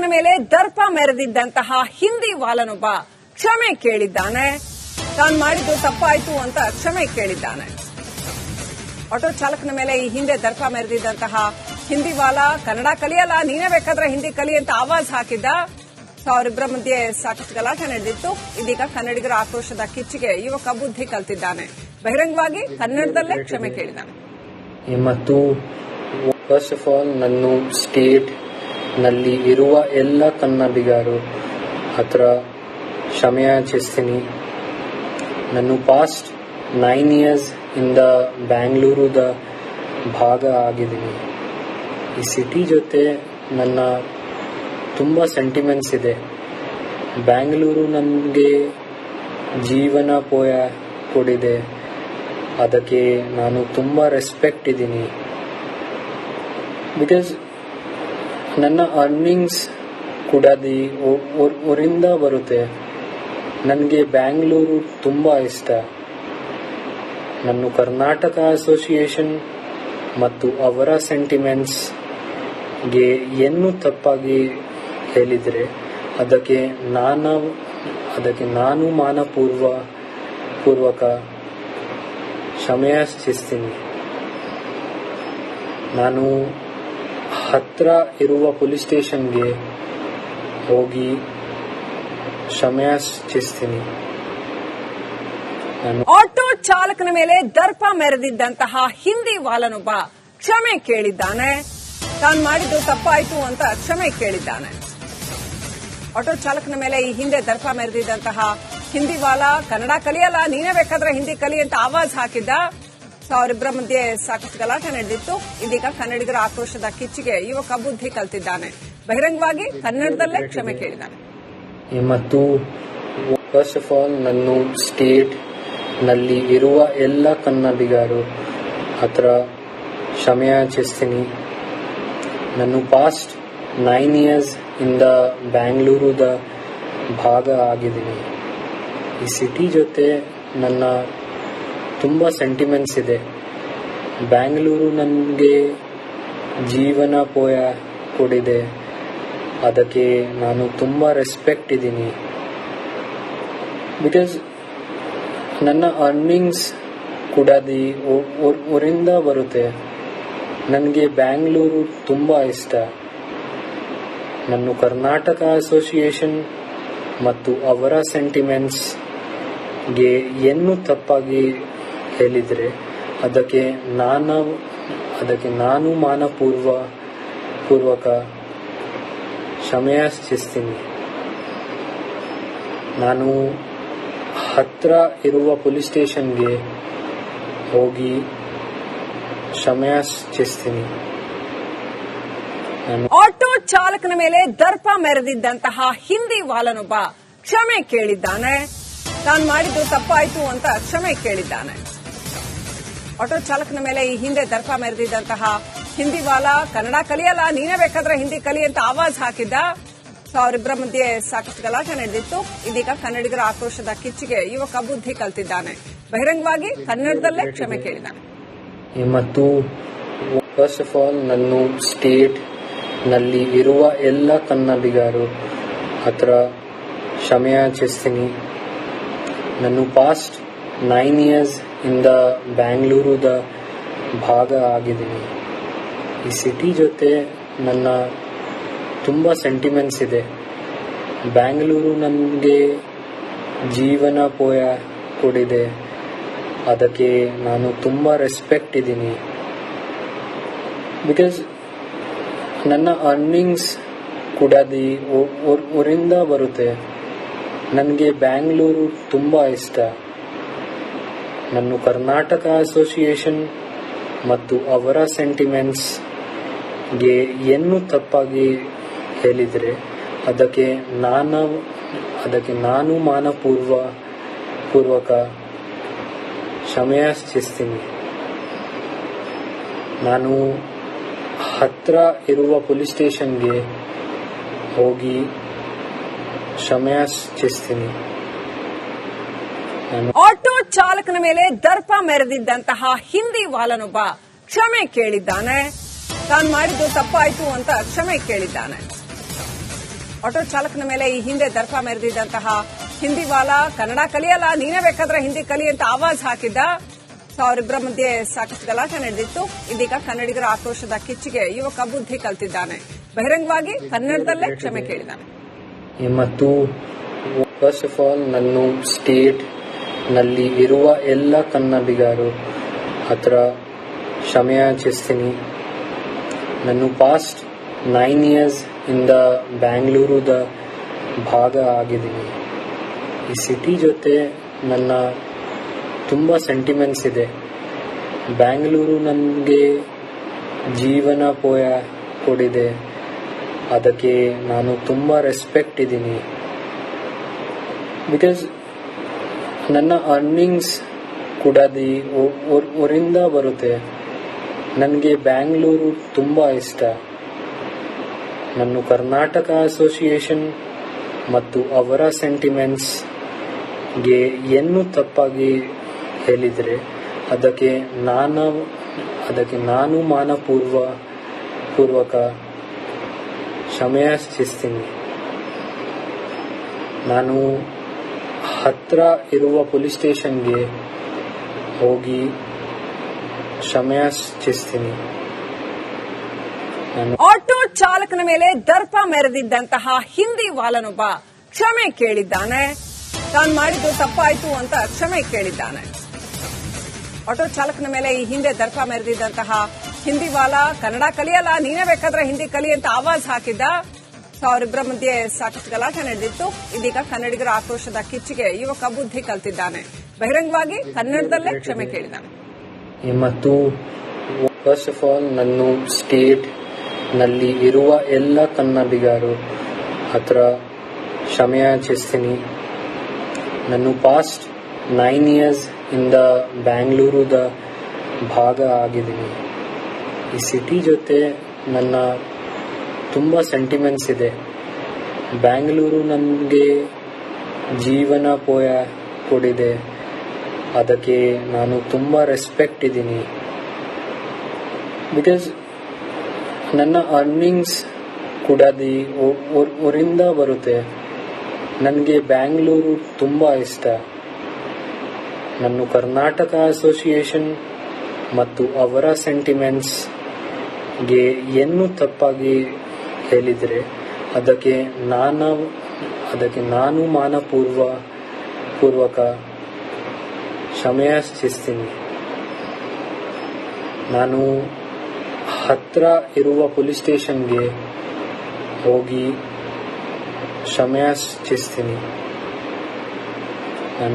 ಚಾಲಕನ ಮೇಲೆ ದರ್ಪ ಮೆರೆದಿದ್ದಂತಹ ಹಿಂದಿ ವಾಲನೊಬ್ಬ ಕ್ಷಮೆ ಕೇಳಿದ್ದಾನೆ. ತಾನು ಮಾಡಿದ್ದು ತಪ್ಪಾಯಿತು ಅಂತ ಕ್ಷಮೆ ಕೇಳಿದ್ದಾನೆ. ಆಟೋ ಚಾಲಕನ ಮೇಲೆ ಈ ಹಿಂದೆ ದರ್ಪ ಮೆರೆದಿದ್ದಂತಹ ಹಿಂದಿ ವಾಲ ಕನ್ನಡ ಕಲಿಯಲ್ಲ, ನೀನೇ ಬೇಕಾದ್ರೆ ಹಿಂದಿ ಕಲಿ ಅಂತ ಆವಾಜ್ ಹಾಕಿದ್ದ. ಅವರಿಬ್ಬರ ಮಧ್ಯೆ ಸಾಕಷ್ಟು ಗಲಾಟೆ ನಡೆದಿತ್ತು. ಇದೀಗ ಕನ್ನಡಿಗರ ಆಕ್ರೋಶದ ಕಿಚ್ಚಿಗೆ ಯುವಕ ಬುದ್ಧಿ ಕಲ್ತಿದ್ದಾನೆ. ಬಹಿರಂಗವಾಗಿ ಕನ್ನಡದಲ್ಲೇ ಕ್ಷಮೆ ಕೇಳಿದ್ದಾನೆ. ಮತ್ತು ಫಸ್ಟ್ ಆಫ್ ಆಲ್ ನನ್ನ ಸ್ಟೇಟ್ ನಲ್ಲಿ ಇರುವ ಎಲ್ಲ ಕನ್ನಡಿಗರು ಹತ್ರ ಕ್ಷಮೆ ಯಾಚಿಸ್ತೀನಿ. ನಾನು ಪಾಸ್ಟ್ 9 years ಇಂದ ಬ್ಯಾಂಗ್ಳೂರುದ ಭಾಗ ಆಗಿದ್ದೀನಿ. ಈ ಸಿಟಿ ಜೊತೆ ನನ್ನ ತುಂಬ ಸೆಂಟಿಮೆಂಟ್ಸ್ ಇದೆ. ಬ್ಯಾಂಗ್ಳೂರು ನನಗೆ ಜೀವನ ಕೊಡಿದೆ. ಅದಕ್ಕೆ ನಾನು ತುಂಬ ರೆಸ್ಪೆಕ್ಟ್ ಇದ್ದೀನಿ. ಬಿಕಾಸ್ ನನ್ನ ಅರ್ನಿಂಗ್ಸ್ ಕೂಡ ಊರಿಂದ ಬರುತ್ತೆ. ನನಗೆ ಬ್ಯಾಂಗ್ಳೂರು ತುಂಬ ಇಷ್ಟ. ನನ್ನ ಕರ್ನಾಟಕ ಅಸೋಸಿಯೇಷನ್ ಮತ್ತು ಅವರ ಸೆಂಟಿಮೆಂಟ್ಸ್ಗೆ ಏನು ತಪ್ಪಾಗಿ ಹೇಳಿದರೆ ಅದಕ್ಕೆ ನಾನು ಮಾನಪೂರ್ವಕ ಕ್ಷಮೆ ಯಾಚಿಸ್ತೀನಿ. ನಾನು ಹತ್ರ ಇರುವ ಪೊಲೀಸ್ ಸ್ಟೇಷನ್ಗೆ ಹೋಗಿ ಕ್ಷಮೆ ಯಾಚಿಸ್ತೀನಿ. ಆಟೋ ಚಾಲಕನ ಮೇಲೆ ದರ್ಪ ಮೆರೆದಿದ್ದಂತಹ ಹಿಂದಿ ವಾಲನೊಬ್ಬ ಕ್ಷಮೆ ಕೇಳಿದ್ದಾನೆ. ತಾನು ಮಾಡಿದ್ದು ತಪ್ಪಾಯಿತು ಅಂತ ಕ್ಷಮೆ ಕೇಳಿದ್ದಾನೆ. ಆಟೋ ಚಾಲಕನ ಮೇಲೆ ಈ ಹಿಂದೆ ದರ್ಪ ಮೆರೆದಿದ್ದಂತಹ ಹಿಂದಿ ವಾಲ ಕನ್ನಡ ಕಲಿಯಲ್ಲ, ನೀನೇ ಬೇಕಾದ್ರೆ ಹಿಂದಿ ಕಲಿ ಅಂತ ಆವಾಜ್ ಹಾಕಿದ್ದ. ಅವರಿಬ್ಬರ ಮಧ್ಯೆ ಸಾಕಷ್ಟು ಗಲಾಟೆ ನಡೆದಿತ್ತು. ಇದೀಗ ಕನ್ನಡಿಗರ ಆಕ್ರೋಶದ ಕಿಚ್ಚಿಗೆ ಯುವಕ ಬುದ್ಧಿ ಕಲ್ತಿದ್ದಾನೆ. ಬಹಿರಂಗವಾಗಿ ಕನ್ನಡದಲ್ಲೇ ಕ್ಷಮೆ ಕೇಳಿದ್ದಾನೆ. ಮತ್ತು ಫಸ್ಟ್ ಆಫ್ ಆಲ್ ನನ್ನ ಸ್ಟೇಟ್ ನಲ್ಲಿ ಇರುವ ಎಲ್ಲ ಕನ್ನಡಿಗರು ಹತ್ರ ಕ್ಷಮೆ ಯಾಚಿಸ್ತೀನಿ. ನಾನು ಪಾಸ್ಟ್ 9 years ಇಂದ ಬ್ಯಾಂಗ್ಳೂರುದ ಭಾಗ ಆಗಿದ್ದೀನಿ. ಈ ಸಿಟಿ ಜೊತೆ ನನ್ನ ತುಂಬ ಸೆಂಟಿಮೆಂಟ್ಸ್ ಇದೆ. ಬ್ಯಾಂಗ್ಳೂರು ನನಗೆ ಜೀವನ ಕೊಡಿದೆ. ಅದಕ್ಕೆ ನಾನು ತುಂಬ ರೆಸ್ಪೆಕ್ಟ್ ಇದ್ದೀನಿ. ಬಿಕಾಸ್ ನನ್ನ ಅರ್ನಿಂಗ್ಸ್ ಕೂಡ ಊರಿಂದ ಬರುತ್ತೆ. ನನಗೆ ಬ್ಯಾಂಗ್ಳೂರು ತುಂಬ ಇಷ್ಟ. ನನ್ನ ಕರ್ನಾಟಕ ಅಸೋಸಿಯೇಷನ್ ಮತ್ತು ಅವರ ಸೆಂಟಿಮೆಂಟ್ಸ್ಗೆ ಏನು ತಪ್ಪಾಗಿ ಹೇಳಿದರೆ ಅದಕ್ಕೆ ನಾನು ಮಾನಪೂರ್ವಕ ಕ್ಷಮೆ ಯಾಚಿಸ್ತೀನಿ. ನಾನು ಹತ್ರ ಇರುವ ಪೊಲೀಸ್ ಸ್ಟೇಷನ್ಗೆ ಹೋಗಿ ಕ್ಷಮೆ ಯಾಚಿಸ್ತೀನಿ. ಆಟೋ ಚಾಲಕನ ಮೇಲೆ ದರ್ಪ ಮೆರೆದಿದ್ದಂತಹ ಹಿಂದಿ ವಾಲನೊಬ್ಬ ಕ್ಷಮೆ ಕೇಳಿದ್ದಾನೆ. ತಾನು ಮಾಡಿದ್ದು ತಪ್ಪಾಯಿತು ಅಂತ ಕ್ಷಮೆ ಕೇಳಿದ್ದಾನೆ. ಆಟೋ ಚಾಲಕನ ಮೇಲೆ ಈ ಹಿಂದೆ ದರ್ಪ ಮೆರೆದಿದ್ದಂತಹ ಹಿಂದಿ ವಾಲ ಕನ್ನಡ ಕಲಿಯಲ್ಲ, ನೀನೇ ಬೇಕಾದ್ರೆ ಹಿಂದಿ ಕಲಿ ಅಂತ ಆವಾಜ್ ಹಾಕಿದ್ದ. ಅವರಿಬ್ಬರ ಮಧ್ಯೆ ಸಾಕಷ್ಟು ಗಲಾಟೆ ನಡೆದಿತ್ತು. ಇದೀಗ ಕನ್ನಡಿಗರ ಆಕ್ರೋಶದ ಕಿಚ್ಚಿಗೆ ಯುವಕ ಬುದ್ಧಿ ಕಲ್ತಿದ್ದಾನೆ. ಬಹಿರಂಗವಾಗಿ ಕನ್ನಡದಲ್ಲೇ ಕ್ಷಮೆ ಕೇಳಿದ್ದಾನೆ. ಮತ್ತು ಫಸ್ಟ್ ಆಫ್ ಆಲ್ ನನ್ನ ಸ್ಟೇಟ್ ನಲ್ಲಿ ಇರುವ ಎಲ್ಲ ಕನ್ನಡಿಗರು ಹತ್ರ ಕ್ಷಮೆ ಯಾಚಿಸ್ತೀನಿ. ನಾನು ಪಾಸ್ಟ್ 9 years ಇಂದ ಬ್ಯಾಂಗ್ಳೂರುದ ಭಾಗ ಆಗಿದ್ದೀನಿ. ಈ ಸಿಟಿ ಜೊತೆ ನನ್ನ ತುಂಬ ಸೆಂಟಿಮೆಂಟ್ಸ್ ಇದೆ. ಬ್ಯಾಂಗ್ಳೂರು ನನಗೆ ಜೀವನ ಕೊಡಿದೆ. ಅದಕ್ಕೆ ನಾನು ತುಂಬ ರೆಸ್ಪೆಕ್ಟ್ ಇದ್ದೀನಿ. ಬಿಕಾಸ್ ನನ್ನ ಅರ್ನಿಂಗ್ಸ್ ಕೂಡ ಊರಿಂದ ಬರುತ್ತೆ. ನನಗೆ ಬ್ಯಾಂಗ್ಳೂರು ತುಂಬ ಇಷ್ಟ. ನನ್ನ ಕರ್ನಾಟಕ ಅಸೋಸಿಯೇಷನ್ ಮತ್ತು ಅವರ ಸೆಂಟಿಮೆಂಟ್ಸ್ಗೆ ಏನು ತಪ್ಪಾಗಿ ಹೇಳಿದರೆ ಅದಕ್ಕೆ ನಾನು ಮಾನಪೂರ್ವಕ ಕ್ಷಮೆ ಯಾಚಿಸ್ತೀನಿ. ನಾನು ಹತ್ರ ಇರುವ ಪೊಲೀಸ್ ಸ್ಟೇಷನ್ಗೆ ಹೋಗಿ ಕ್ಷಮೆ ಯಾಚಿಸ್ತೀನಿ. ಆಟೋ ಚಾಲಕನ ಮೇಲೆ ದರ್ಪ ಮೆರೆದಿದ್ದಂತಹ ಹಿಂದಿ ವಾಲನೊಬ್ಬ ಕ್ಷಮೆ ಕೇಳಿದ್ದಾನೆ. ತಾನು ಮಾಡಿದ್ದು ತಪ್ಪಾಯಿತು ಅಂತ ಕ್ಷಮೆ ಕೇಳಿದ್ದಾನೆ. ಆಟೋ ಚಾಲಕನ ಮೇಲೆ ಈ ಹಿಂದೆ ದರ್ಪ ಮೆರೆದಿದ್ದಂತಹ ಹಿಂದಿವಾಲ ಕನ್ನಡ ಕಲಿಯಲ್ಲ, ನೀನೇ ಬೇಕಾದ್ರೆ ಹಿಂದಿ ಕಲಿ ಅಂತ ಆವಾಜ್ ಹಾಕಿದ್ದ. ಅವರಿಬ್ಬರ ಮಧ್ಯೆ ಸಾಕಷ್ಟು ಗಲಾಟೆ ನಡೆದಿತ್ತು. ಇದೀಗ ಕನ್ನಡಿಗರ ಆಕ್ರೋಶದ ಕಿಚ್ಚಿಗೆ ಯುವಕ ಬುದ್ಧಿ ಕಲಿತಿದ್ದಾನೆ. ಬಹಿರಂಗವಾಗಿ ಕನ್ನಡದಲ್ಲೇ ಕ್ಷಮೆ ಕೇಳಿದ್ದಾನೆ. ಮತ್ತು ಫಸ್ಟ್ ಆಫ್ ಆಲ್ ನನ್ನ ಸ್ಟೇಟ್ ನಲ್ಲಿ ಇರುವ ಎಲ್ಲ ಕನ್ನಡಿಗರು ಹತ್ರ ಕ್ಷಮೆ ಯಾಚಿಸ್ತೀನಿ. ನಾನು ಪಾಸ್ಟ್ 9 years ಇಂದ ಬ್ಯಾಂಗ್ಳೂರುದ ಭಾಗ ಆಗಿದ್ದೀನಿ. ಈ ಸಿಟಿ ಜೊತೆ ನನ್ನ ತುಂಬ ಸೆಂಟಿಮೆಂಟ್ಸ್ ಇದೆ. ಬ್ಯಾಂಗ್ಳೂರು ನನಗೆ ಜೀವನ ಕೊಡಿದೆ. ಅದಕ್ಕೆ ನಾನು ತುಂಬ ರೆಸ್ಪೆಕ್ಟ್ ಇದ್ದೀನಿ. ಬಿಕಾಸ್ ನನ್ನ ಅರ್ನಿಂಗ್ಸ್ ಕೂಡ ಊರಿಂದ ಬರುತ್ತೆ. ನನಗೆ ಬ್ಯಾಂಗ್ಳೂರು ತುಂಬ ಇಷ್ಟ. ನನ್ನ ಕರ್ನಾಟಕ ಅಸೋಸಿಯೇಷನ್ ಮತ್ತು ಅವರ ಸೆಂಟಿಮೆಂಟ್ಸ್ಗೆ ಏನು ತಪ್ಪಾಗಿ ಹೇಳಿದರೆ ಅದಕ್ಕೆ ನಾನು ಮಾನಪೂರ್ವಕ ಕ್ಷಮೆ ಯಾಚಿಸ್ತೀನಿ. ನಾನು ಹತ್ರ ಇರುವ ಪೊಲೀಸ್ ಸ್ಟೇಷನ್ಗೆ ಹೋಗಿ ಕ್ಷಮೆ ಯಾಚಿಸ್ತೀನಿ. ಆಟೋ ಚಾಲಕನ ಮೇಲೆ ದರ್ಪ ಮೆರೆದಿದ್ದಂತಹ ಹಿಂದಿ ವಾಲನೊಬ್ಬ ಕ್ಷಮೆ ಕೇಳಿದ್ದಾನೆ. ತಾನು ಮಾಡಿದ್ದು ತಪ್ಪಾಯ್ತು ಅಂತ ಕ್ಷಮೆ ಕೇಳಿದ್ದಾನೆ. ಆಟೋ ಚಾಲಕನ ಮೇಲೆ ಈ ಹಿಂದೆ ದರ್ಪ ಮೆರೆದಿದ್ದಂತಹ ಹಿಂದಿವಾಲ ಕನ್ನಡ ಕಲಿಯಲ್ಲ, ನೀನೇ ಬೇಕಾದ್ರೆ ಹಿಂದಿ ಕಲಿ ಅಂತ ಆವಾಜ್ ಹಾಕಿದ್ದ. ಅವರಿಬ್ಬರ ಮಧ್ಯೆ ಸಾಕಷ್ಟು ಗಲಾಟೆ ನಡೆದಿತ್ತು. ಇದೀಗ ಕನ್ನಡಿಗರ ಆಕ್ರೋಶದ ಕಿಚ್ಚಿಗೆ ಯುವಕ ಬುದ್ಧಿ ಕಲಿತಿದ್ದಾನೆ. ಬಹಿರಂಗವಾಗಿ ಕನ್ನಡದಲ್ಲೇ ಕ್ಷಮೆ ಕೇಳಿದ್ದಾನೆ. ಮತ್ತು ಫಸ್ಟ್ ಆಫ್ ಆಲ್ ನನ್ನ ಸ್ಟೇಟ್ ನಲ್ಲಿ ಇರುವ ಎಲ್ಲ ಕನ್ನಡಿಗರು ಹತ್ರ ಕ್ಷಮೆ ಯಾಚಿಸ್ತೀನಿ. ನಾನು ಪಾಸ್ಟ್ 9 years ಇಂದ ಬ್ಯಾಂಗ್ಳೂರುದ ಭಾಗ ಆಗಿದ್ದೀನಿ. ಈ ಸಿಟಿ ಜೊತೆ ನನ್ನ ತುಂಬ ಸೆಂಟಿಮೆಂಟ್ಸ್ ಇದೆ. ಬ್ಯಾಂಗ್ಳೂರು ನನಗೆ ಜೀವನ ಕೊಡಿದೆ. ಅದಕ್ಕೆ ನಾನು ತುಂಬ ರೆಸ್ಪೆಕ್ಟ್ ಇದ್ದೀನಿ. ಬಿಕಾಸ್ ನನ್ನ ಅರ್ನಿಂಗ್ಸ್ ಕೂಡ ಊರಿಂದ ಬರುತ್ತೆ. ನನಗೆ ಬ್ಯಾಂಗ್ಳೂರು ತುಂಬ ಇಷ್ಟ. ನನ್ನ ಕರ್ನಾಟಕ ಅಸೋಸಿಯೇಷನ್ ಮತ್ತು ಅವರ ಸೆಂಟಿಮೆಂಟ್ಸ್ಗೆ ಏನು ತಪ್ಪಾಗಿ ಹೇಳಿದರೆ ಅದಕ್ಕೆ ನಾನು ಮಾನಪೂರ್ವಕ ಕ್ಷಮೆ ಯಾಚಿಸ್ತೀನಿ. ನಾನು ಹತ್ರ ಇರುವ ಪೊಲೀಸ್ ಸ್ಟೇಷನ್ಗೆ ಹೋಗಿ ಕ್ಷಮೆ ಯಾಚಿಸ್ತೀನಿ.